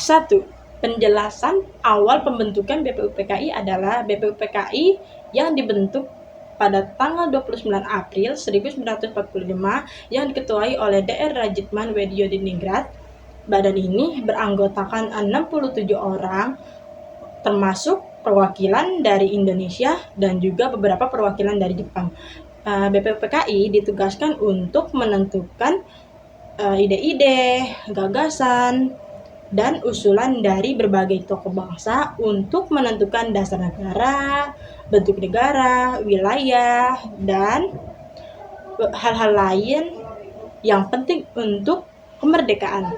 1. Penjelasan awal pembentukan BPUPKI adalah BPUPKI yang dibentuk pada tanggal 29 April 1945 yang diketuai oleh Dr. Rajitman Widyodiningrat. Badan ini beranggotakan 67 orang, termasuk perwakilan dari Indonesia dan juga beberapa perwakilan dari Jepang. BPUPKI ditugaskan untuk menentukan ide-ide, gagasan, dan usulan dari berbagai tokoh bangsa untuk menentukan dasar negara, bentuk negara, wilayah, dan hal-hal lain yang penting untuk kemerdekaan.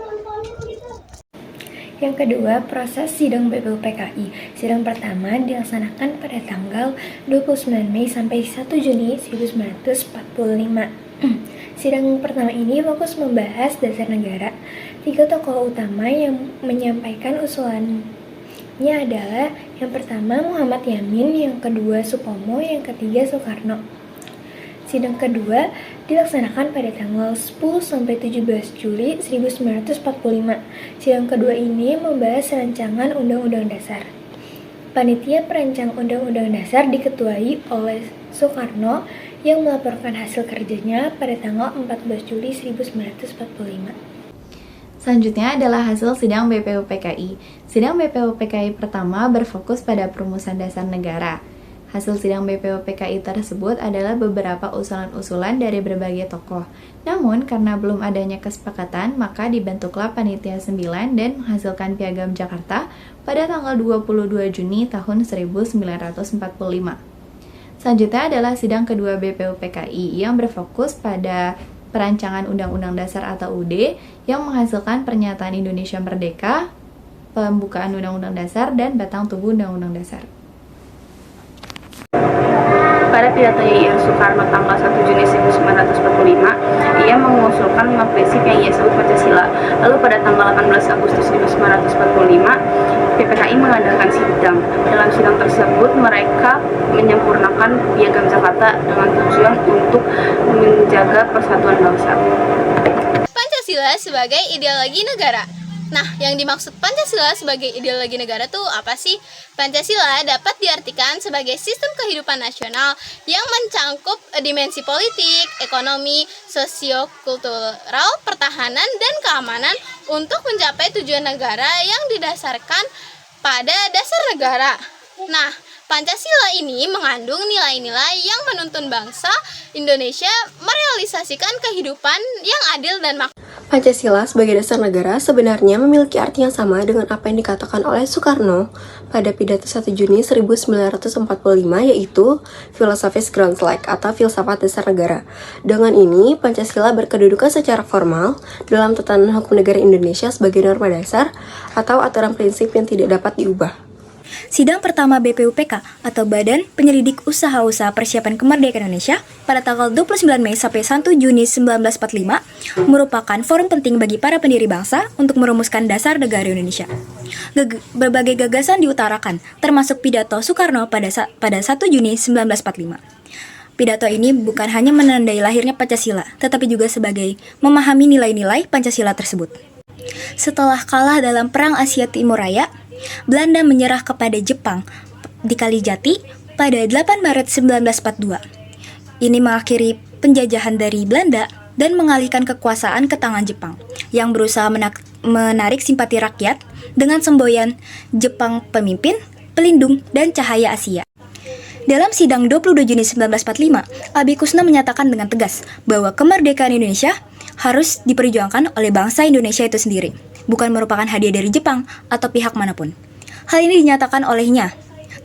Yang kedua, proses sidang BPUPKI. Sidang pertama dilaksanakan pada tanggal 29 Mei sampai 1 Juni 1945. Sidang pertama ini fokus membahas dasar negara. 3 tokoh utama yang menyampaikan usulannya adalah yang pertama Muhammad Yamin, yang kedua Supomo, yang ketiga Soekarno. Sidang kedua dilaksanakan pada tanggal 10 sampai 17 Juli 1945. Sidang kedua ini membahas rancangan Undang-Undang Dasar. Panitia perancang Undang-Undang Dasar diketuai oleh Soekarno yang melaporkan hasil kerjanya pada tanggal 14 Juli 1945. Selanjutnya adalah hasil sidang BPUPKI. Sidang BPUPKI pertama berfokus pada perumusan dasar negara. Hasil sidang BPUPKI tersebut adalah beberapa usulan-usulan dari berbagai tokoh. Namun, karena belum adanya kesepakatan, maka dibentuklah Panitia 9 dan menghasilkan Piagam Jakarta pada tanggal 22 Juni tahun 1945. Selanjutnya adalah sidang kedua BPUPKI yang berfokus pada perancangan Undang-Undang Dasar atau UUD yang menghasilkan pernyataan Indonesia Merdeka, pembukaan Undang-Undang Dasar, dan batang tubuh Undang-Undang Dasar. Pada pidatonya I.R. Soekarno tanggal 1 Juni 1945, ia mengusulkan 5 prinsip yang ia sebut Pancasila. Lalu pada tanggal 18 Agustus 1945, PPKI mengadakan sidang. Dalam sidang tersebut, mereka menyempurnakan Piagam Jakarta dengan tujuan untuk menjaga persatuan bangsa. Pancasila sebagai ideologi negara. Nah, yang dimaksud Pancasila sebagai ideologi negara tuh apa sih? Pancasila dapat diartikan sebagai sistem kehidupan nasional yang mencangkup dimensi politik, ekonomi, sosio-kultural, pertahanan, dan keamanan untuk mencapai tujuan negara yang didasarkan pada dasar negara. Nah, Pancasila ini mengandung nilai-nilai yang menuntun bangsa Indonesia merealisasikan kehidupan yang adil dan makmur. Pancasila sebagai dasar negara sebenarnya memiliki arti yang sama dengan apa yang dikatakan oleh Soekarno pada pidato 1 Juni 1945, yaitu Philosophies Grundslag atau filsafat dasar negara. Dengan ini, Pancasila berkedudukan secara formal dalam tatanan hukum negara Indonesia sebagai norma dasar atau aturan prinsip yang tidak dapat diubah. Sidang pertama BPUPK atau Badan Penyelidik Usaha-Usaha Persiapan Kemerdekaan Indonesia pada tanggal 29 Mei sampai 1 Juni 1945 merupakan forum penting bagi para pendiri bangsa untuk merumuskan dasar negara Indonesia. Berbagai gagasan diutarakan, termasuk pidato Soekarno pada 1 Juni 1945. Pidato ini bukan hanya menandai lahirnya Pancasila, tetapi juga sebagai memahami nilai-nilai Pancasila tersebut. Setelah kalah dalam Perang Asia Timur Raya, Belanda menyerah kepada Jepang di Kalijati pada 8 Maret 1942. Ini mengakhiri penjajahan dari Belanda dan mengalihkan kekuasaan ke tangan Jepang yang berusaha menarik simpati rakyat dengan semboyan Jepang pemimpin, pelindung, dan cahaya Asia. Dalam sidang 22 Juni 1945, Abi Kusno menyatakan dengan tegas bahwa kemerdekaan Indonesia harus diperjuangkan oleh bangsa Indonesia itu sendiri, bukan merupakan hadiah dari Jepang atau pihak manapun. Hal ini dinyatakan olehnya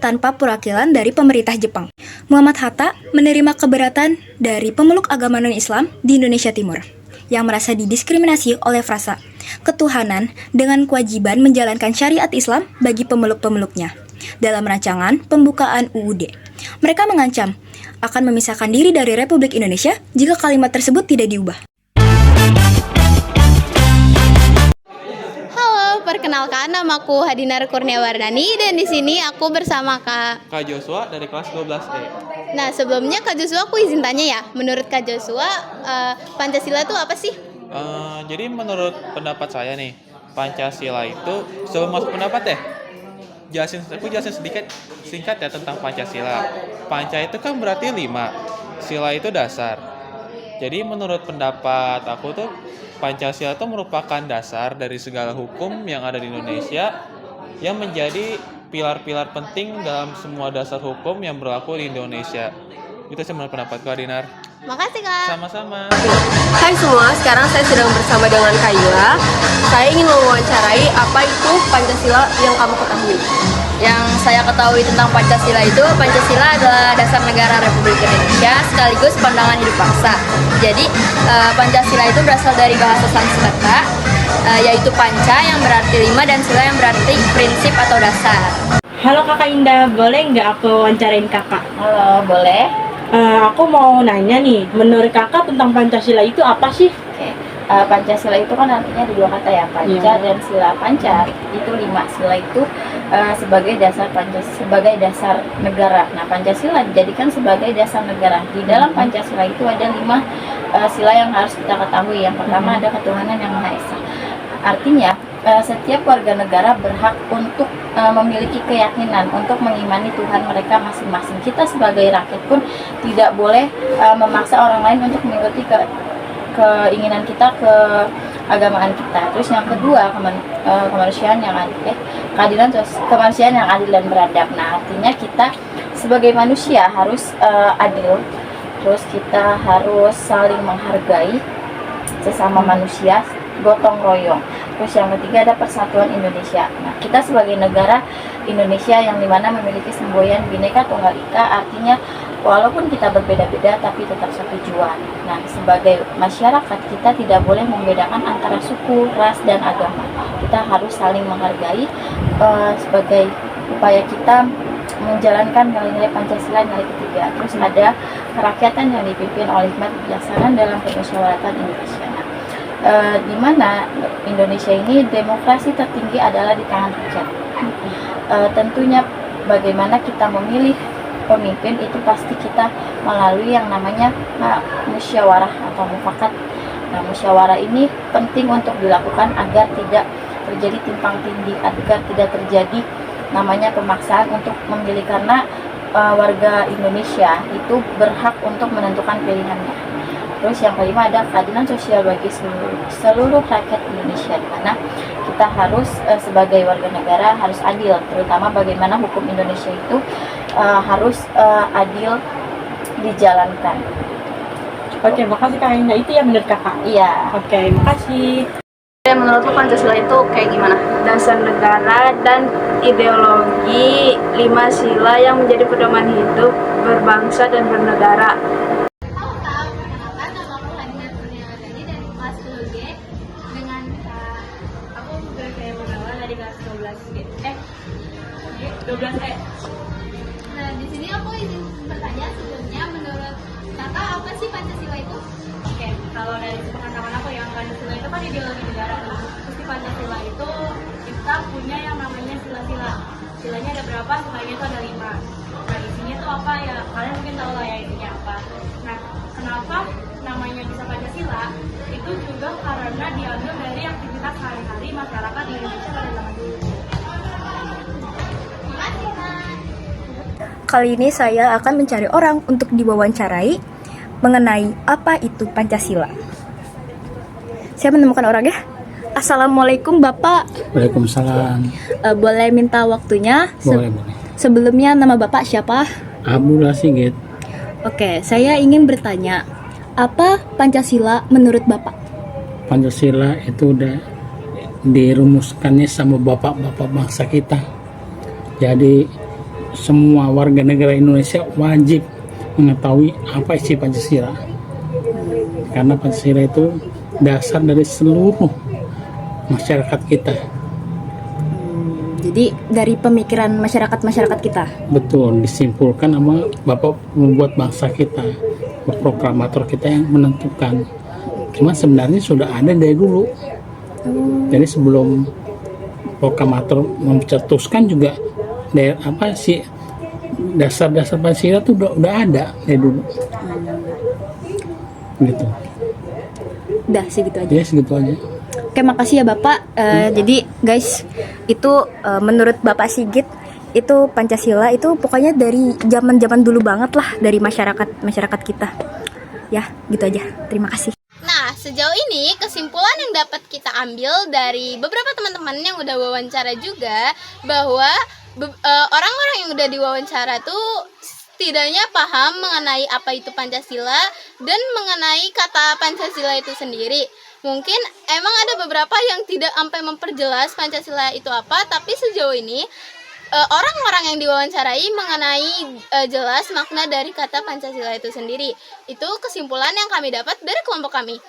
tanpa perwakilan dari pemerintah Jepang. Muhammad Hatta menerima keberatan dari pemeluk agama non-Islam di Indonesia Timur yang merasa didiskriminasi oleh frasa ketuhanan dengan kewajiban menjalankan syariat Islam bagi pemeluk-pemeluknya. Dalam rancangan pembukaan UUD, mereka mengancam akan memisahkan diri dari Republik Indonesia jika kalimat tersebut tidak diubah. Perkenalkan, namaku Hadinar Kurniawardani dan di sini aku bersama Kak Joshua dari kelas 12E. Nah, sebelumnya Kak Joshua aku izin tanya ya. Menurut Kak Joshua, Pancasila itu apa sih? Jadi menurut pendapat saya nih, Pancasila itu sebelum masuk pendapat aku jelasin sedikit singkat ya tentang Pancasila. Panca itu kan berarti 5, sila itu dasar. Jadi menurut pendapat aku tuh Pancasila itu merupakan dasar dari segala hukum yang ada di Indonesia yang menjadi pilar-pilar penting dalam semua dasar hukum yang berlaku di Indonesia. Itu sih menurut pendapatku, Adinar. Makasih Kak. Sama-sama. Hai semua, sekarang saya sedang bersama dengan Kayla. Saya ingin mewawancarai apa itu Pancasila yang kamu ketahui. Yang saya ketahui tentang Pancasila adalah dasar negara Republik Indonesia sekaligus pandangan hidup bangsa. Jadi Pancasila itu berasal dari bahasa Sanskerta, yaitu panca yang berarti 5 dan sila yang berarti prinsip atau dasar. Halo Kakak Indah, boleh nggak aku wawancarain Kakak? Halo, boleh? Aku mau nanya nih, menurut Kakak tentang Pancasila itu apa sih? Oke. Pancasila itu kan artinya ada 2 kata ya, panca dan sila. Panca itu 5, sila itu sebagai dasar negara. Nah, Pancasila dijadikan sebagai dasar negara. Di dalam Pancasila itu ada 5 sila yang harus kita ketahui. Yang pertama ada ketuhanan yang Maha Esa. Artinya setiap warga negara berhak untuk memiliki keyakinan untuk mengimani Tuhan mereka masing-masing. Kita sebagai rakyat pun tidak boleh memaksa orang lain untuk mengikuti keinginan kita, keagamaan kita. Terus yang kedua, kemanusiaan yang adil, kemanusiaan yang adil dan beradab. Nah, artinya kita sebagai manusia harus adil. Terus kita harus saling menghargai sesama manusia, gotong royong. Terus yang ketiga ada persatuan Indonesia. Nah, kita sebagai negara Indonesia yang dimana memiliki semboyan Bhinneka Tunggal Ika, artinya walaupun kita berbeda-beda tapi tetap satu tujuan. Nah, sebagai masyarakat kita tidak boleh membedakan antara suku, ras, dan agama. Kita harus saling menghargai sebagai upaya kita menjalankan nilai-nilai Pancasila nilai ketiga. Terus ada kerakyatan yang dipimpin oleh hikmat kebijaksanaan dalam permusyawaratan Indonesia. Nah, di mana Indonesia ini demokrasi tertinggi adalah di tangan rakyat. Tentunya bagaimana kita memilih pemimpin itu pasti kita melalui yang namanya musyawarah atau mufakat. Nah, musyawarah ini penting untuk dilakukan agar tidak terjadi timpang tindih, agar tidak terjadi namanya pemaksaan untuk memilih, karena warga Indonesia itu berhak untuk menentukan pilihannya. Terus yang kelima ada keadilan sosial bagi seluruh rakyat Indonesia, di mana kita harus sebagai warga negara harus adil, terutama bagaimana hukum Indonesia itu harus adil dijalankan. Oke, makasih Kak Indah. Itu ya menurut Kakak? Iya. Oke, makasih. Menurut lo Pancasila itu kayak gimana? Dasar negara dan ideologi 5 sila yang menjadi pedoman hidup berbangsa dan bernegara. Halo Kak, perkenalkan nama aku Hadina Kurniawan dari kelas 10G dengan Aku juga kayak mengenal dari kelas 12B. 12E. Nah, di sini aku izin bertanya sebelumnya, menurut Kakak apa sih Pancasila itu? Oke, kalau dari pengetahuan aku yang Pancasila itu kan ideologi negara nih. Terus di Pancasila itu kita punya yang namanya sila-sila. Silanya ada berapa? Silanya itu ada 5. Nah, isinya itu apa ya? Kalian mungkin tahu lah ya isinya apa. Nah, kenapa namanya bisa Pancasila? Itu juga karena diambil dari aktivitas sehari-hari masyarakat di Indonesia pada zaman dulu. Makasih Kak. Kali ini saya akan mencari orang untuk diwawancarai mengenai apa itu Pancasila. Saya menemukan orang ya. Assalamualaikum Bapak. Waalaikumsalam. Boleh minta waktunya? Boleh. Sebelumnya nama Bapak siapa? Abdullah Sigit. Oke, saya ingin bertanya, apa Pancasila menurut Bapak? Pancasila itu udah dirumuskannya sama bapak-bapak bangsa kita. Jadi semua warga negara Indonesia wajib mengetahui apa isi Pancasila. Karena Pancasila itu dasar dari seluruh masyarakat kita. Jadi dari pemikiran masyarakat kita. Betul, disimpulkan sama bapak membuat bangsa kita, proklamator kita yang menentukan. Cuma sebenarnya sudah ada dari dulu. Jadi sebelum proklamator mencetuskan juga dasar-dasar Pancasila itu udah ada dari dulu. Gitu. Udah segitu aja. Ya segitu aja. Oke, makasih ya Bapak. Jadi guys, itu menurut Bapak Sigit itu Pancasila itu pokoknya dari zaman-zaman dulu banget lah, dari masyarakat kita. Ya, gitu aja. Terima kasih. Nah, sejauh ini kesimpulan yang dapat kita ambil dari beberapa teman-teman yang udah wawancara juga bahwa orang-orang yang udah diwawancara tuh setidaknya paham mengenai apa itu Pancasila dan mengenai kata Pancasila itu sendiri. Mungkin emang ada beberapa yang tidak sampai memperjelas Pancasila itu apa, tapi sejauh ini orang-orang yang diwawancarai mengenai jelas makna dari kata Pancasila itu sendiri. Itu kesimpulan yang kami dapat dari kelompok kami.